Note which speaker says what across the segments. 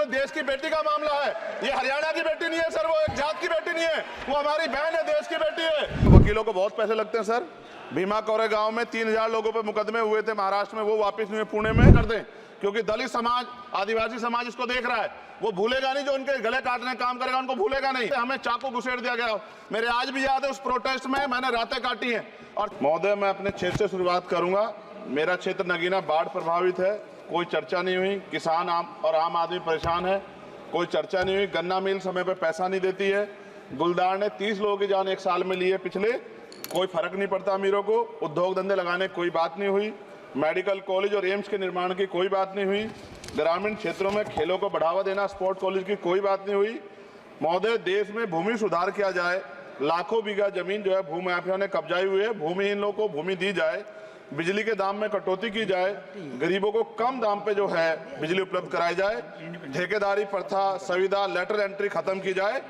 Speaker 1: एक देश की बेटी का मामला है। ये हरियाणा की बेटी नहीं है सर, वो एक जात की बेटी नहीं है, वो हमारी बहन है, देश की बेटी है। वकीलों को बहुत पैसे लगते हैं सर। भीमा कोरेगांव में 3000 लोगों पे मुकदमे हुए थे महाराष्ट्र में, वो वापस नहीं हुए, पुणे में कर दें, क्योंकि दलित समाज, आदिवासी समाज इसको देख रहा है। वो भूलेगा नहीं, जो उनके गले काटने का काम करेगा उनको भूलेगा नहीं। हमें चाकू घुसेड़ दिया गया, मेरे आज भी याद है उस प्रोटेस्ट में मैंने रातें काटी हैं। और महोदय, मैं अपने क्षेत्र से शुरुआत करूंगा। मेरा क्षेत्र नगीना बाढ़ प्रभावित है, कोई चर्चा नहीं हुई। किसान और आम आदमी परेशान है, कोई चर्चा नहीं हुई। गन्ना मिल समय पे पैसा नहीं देती है। गुलदार ने 30 लोगों की जान एक साल में ली है पिछले, कोई फर्क नहीं पड़ता अमीरों को। उद्योग धंधे लगाने कोई बात नहीं हुई। मेडिकल कॉलेज और एम्स के निर्माण की कोई बात नहीं हुई। ग्रामीण क्षेत्रों में खेलों को बढ़ावा देना, स्पोर्ट कॉलेज की कोई बात नहीं हुई। महोदय, देश में भूमि सुधार किया जाए, लाखों बीघा जमीन जो है भू माफिया ने कब्जाई हुई है, भूमिहीन लोगों को भूमि दी जाए, बिजली के दाम में कटौती की जाए, गरीबों को कम दाम पे जो है बिजली उपलब्ध कराई जाए, ठेकेदारी प्रथा, संविदा, लेटर एंट्री खत्म की जाए,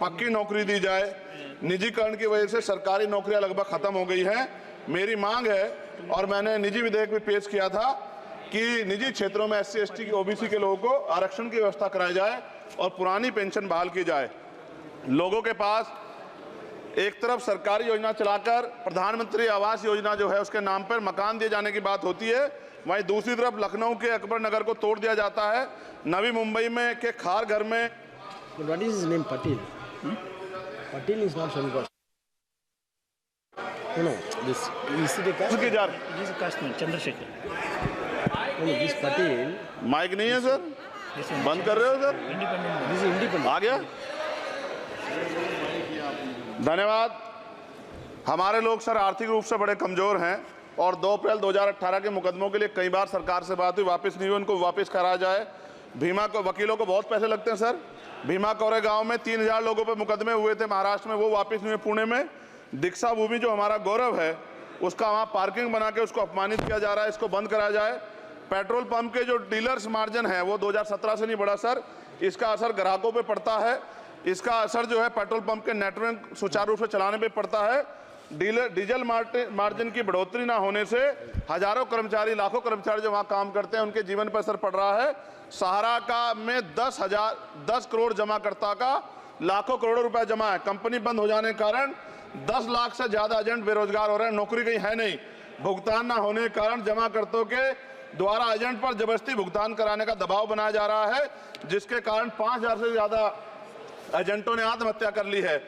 Speaker 1: पक्की नौकरी दी जाए। निजीकरण की वजह से सरकारी नौकरियां लगभग खत्म हो गई हैं। मेरी मांग है, और मैंने निजी विधेयक भी पेश किया था, कि निजी क्षेत्रों में SC, ST, OBC के लोगों को आरक्षण की व्यवस्था कराई जाए और पुरानी पेंशन बहाल की जाए। लोगों के पास एक तरफ सरकारी योजना चलाकर प्रधानमंत्री आवास योजना जो है उसके नाम पर मकान दिए जाने की बात होती है, वहीं दूसरी तरफ लखनऊ के अकबर नगर को तोड़ दिया जाता है। नवी मुंबई में के खार घर में
Speaker 2: What is his name? Patil. Patil is not from caste. No, this is the caste.
Speaker 1: उसकी जार
Speaker 3: This is caste man, Chandrasekhar.
Speaker 2: No, this Patil.
Speaker 1: Mic नहीं है सर, बंद कर रहे हो sir?
Speaker 3: Independent.
Speaker 2: This is independent.
Speaker 1: आ गया, धन्यवाद। हमारे लोग सर आर्थिक रूप से बड़े कमजोर हैं और 2 अप्रैल 2018 के मुकदमों के लिए कई बार सरकार से बात हुई, वापस नहीं हुई, उनको वापस कराया जाए। भीमा को वकीलों को बहुत पैसे लगते हैं सर। भीमा कोरेगांव में 3000 लोगों पे मुकदमे हुए थे महाराष्ट्र में, वो वापस नहीं हुए, पुणे में। दीक्षा भूमि जो हमारा गौरव है, उसका वहाँ पार्किंग बना के उसको अपमानित किया जा रहा है, इसको बंद कराया जाए। पेट्रोल पंप के जो डीलर्स मार्जिन है वो 2017 से नहीं बढ़ा सर, इसका असर ग्राहकों पे पड़ता है, इसका असर जो है पेट्रोल पंप के नेटवर्क सुचारू रूप से चलाने पे पड़ता है। डीजल मार्जिन की बढ़ोतरी ना होने से हजारों कर्मचारी, लाखों कर्मचारी जो वहाँ काम करते हैं उनके जीवन पर असर पड़ रहा है। सहारा का में 10 करोड़ जमाकर्ता का लाखों करोड़ों रुपए जमा है। कंपनी बंद हो जाने के कारण 10 लाख से ज्यादा एजेंट बेरोजगार हो रहे हैं, नौकरी कहीं है नहीं। भुगतान ना होने के कारण जमाकर्ताओं के द्वारा एजेंट पर जबरदस्ती भुगतान कराने का दबाव बनाया जा रहा है, जिसके कारण 5000 से ज्यादा एजेंटों ने आत्महत्या कर ली है।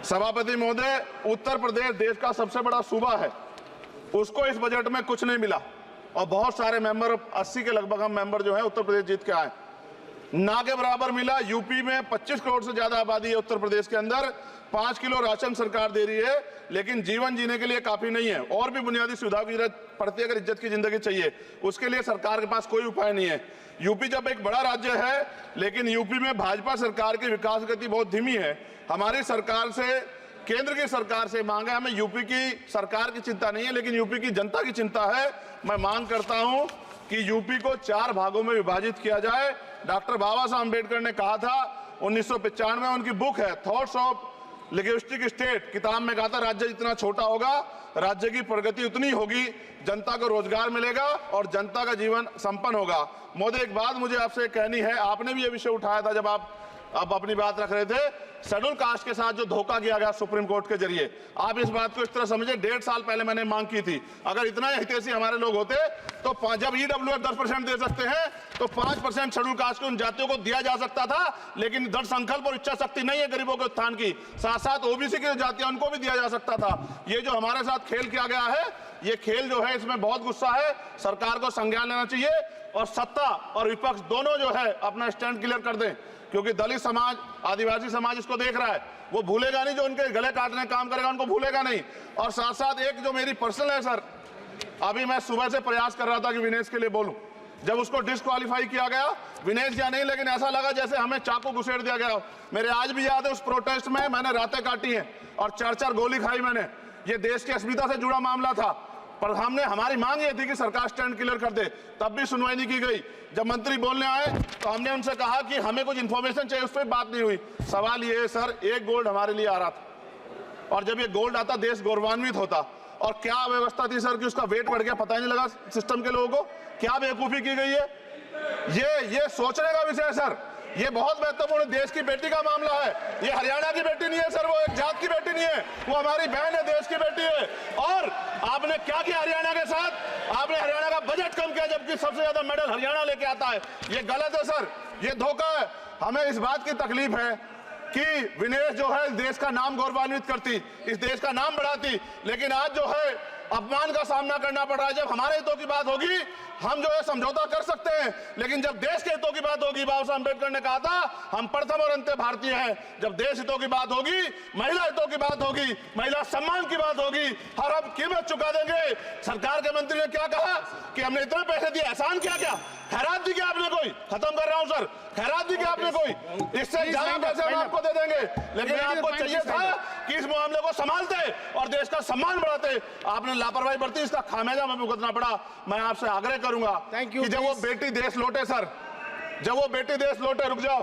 Speaker 1: सभापति महोदय, उत्तर प्रदेश देश का सबसे बड़ा सूबा है, उसको इस बजट में कुछ नहीं मिला और बहुत सारे मेंबर, 80 के लगभग हम मेंबर जो है उत्तर प्रदेश जीत के आए, ना के बराबर मिला। यूपी में 25 करोड़ से ज्यादा आबादी है, उत्तर प्रदेश के अंदर 5 किलो राशन सरकार दे रही है, लेकिन जीवन जीने के लिए काफी नहीं है। और भी बुनियादी सुविधाओं की जरूरत पड़ती है अगर इज्जत की जिंदगी चाहिए, उसके लिए सरकार के पास कोई उपाय नहीं है। यूपी जब एक बड़ा राज्य है, लेकिन यूपी में भाजपा सरकार की विकास गति बहुत धीमी है। हमारी सरकार से, केंद्र की सरकार से मांग है, हमें यूपी की सरकार की चिंता नहीं है, लेकिन यूपी की जनता की चिंता है। मैं मांग करता हूं कि यूपी को 4 भागों में विभाजित किया जाए। डॉक्टर बाबा साहब अम्बेडकर ने कहा था 1995 में, उनकी बुक है थॉट्स ऑफ लिंग्विस्टिक स्टेट, किताब में कहा था राज्य जितना छोटा होगा राज्य की प्रगति उतनी होगी, जनता को रोजगार मिलेगा और जनता का जीवन संपन्न होगा। मोदी, एक बात मुझे आपसे कहनी है, आपने भी ये विषय उठाया था जब आप अपनी बात रख रहे थे, शेड्यूल कास्ट के साथ जो धोखा किया गया सुप्रीम कोर्ट के जरिए, आप इस बात को इस तरह समझे, 1.5 साल पहले मैंने मांग की थी, अगर इतना हितैषी हमारे लोग होते तो जब EWF 10% दे सकते हैं तो 5% शेड्यूल कास्ट के उन जातियों को दिया जा सकता था, लेकिन दृढ़ संकल्प और इच्छा शक्ति नहीं है गरीबों के उत्थान की। साथ साथ OBC की जातियां उनको भी दिया जा सकता था। ये जो हमारे साथ खेल किया गया है, ये खेल जो है इसमें बहुत गुस्सा है, सरकार को संज्ञान लेना चाहिए और सत्ता और विपक्ष दोनों जो है अपना स्टैंड क्लियर कर दें, क्योंकि दलित समाज, आदिवासी समाज इसको देख रहा है, वो भूलेगा नहीं, जो उनके गले काटने का काम करेगा उनको भूलेगा नहीं। और साथ साथ एक जो मेरी पर्सनल है सर, अभी मैं सुबह से प्रयास कर रहा था कि विनेश के लिए बोलूं, जब उसको डिस्क्वालीफाई किया गया, विनेश या नहीं, लेकिन ऐसा लगा जैसे हमें चाकू घुसेड़ दिया गया। मेरे आज भी याद है उस प्रोटेस्ट में मैंने रातें काटी हैं और 4-4 गोली खाई मैंने। ये देश की अस्मिता से जुड़ा मामला था, पर हमने, हमारी मांग ये थी कि सरकार स्टैंड क्लियर कर दे, तब भी सुनवाई नहीं की गई। जब मंत्री बोलने आए तो हमने उनसे कहा कि हमें कुछ इंफॉर्मेशन चाहिए, उस पर बात नहीं हुई। सवाल ये है सर, 1 गोल्ड हमारे लिए आ रहा था और जब ये गोल्ड आता देश गौरवान्वित होता, और क्या व्यवस्था थी सर कि उसका वेट बढ़ गया, पता ही नहीं लगा सिस्टम के लोगों को। क्या बेवकूफी की गई है, ये सोचने का विषय है सर। ये बहुत महत्वपूर्ण देश की बेटी का मामला है। ये हरियाणा की बेटी नहीं है सर, वो एक जात की बेटी नहीं है, वो हमारी बहन है, देश की बेटी है। और आपने क्या किया हरियाणा के साथ? आपने हरियाणा का बजट कम किया, जबकि सबसे ज्यादा मेडल हरियाणा लेके आता है। ये गलत है सर, ये धोखा है। हमें इस बात की तकलीफ है कि विनेश जो है देश का नाम गौरवान्वित करती, इस देश का नाम बढ़ाती, लेकिन आज जो है अपमान का सामना करना पड़ रहा है। जब हमारे हितों की बात होगी हम जो है समझौता कर सकते हैं, लेकिन जब देश के हितों की बात होगी, बाबा साहब अम्बेडकर ने कहा था हम प्रथम और अंत्य भारतीय हैं। जब देश हितों की बात होगी, महिला हितों की बात होगी, महिला सम्मान की बात होगी, हर हम कीमत चुका देंगे। सरकार के मंत्री ने क्या कहा कि हमने इतने पैसे दिए, एहसान क्या क्या खैरात दी क्या आपने? कोई खत्म कर रहा हूं सर, खैरात दी क्या आपने? कोई इससे ज्यादा पैसे हम आपको दे देंगे, लेकिन आपको चाहिए था कि इस मामले को संभालते और देश का सम्मान बढ़ाते। आपने लापरवाही बरती, इसका खामियाजा हमें भुगतना पड़ा। मैं आपसे आग्रह करूंगा कि जब वो बेटी देश लौटे सर, जब वो बेटी देश लौटे, रुक जाओ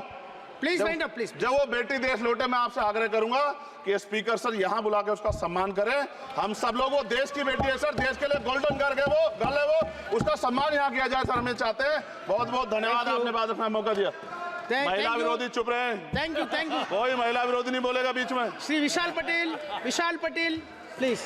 Speaker 2: प्लीज वाइंड अप प्लीज।
Speaker 1: जब वो बेटी देश लौटे, मैं आपसे आग्रह करूंगा कि स्पीकर सर यहां बुला के उसका सम्मान करें। हम सब लोग, वो देश की बेटी है सर, देश के लिए गोल्डन गर्ल है वो, उसका सम्मान यहां किया जाए सर, हमें चाहते हैं। बहुत बहुत धन्यवाद, आपने बात रखना मौका दिया। महिला विरोधी चुप रहे।
Speaker 2: थैंक यू
Speaker 1: कोई महिला विरोधी नहीं बोलेगा बीच में।
Speaker 2: श्री विशाल पटेल प्लीज।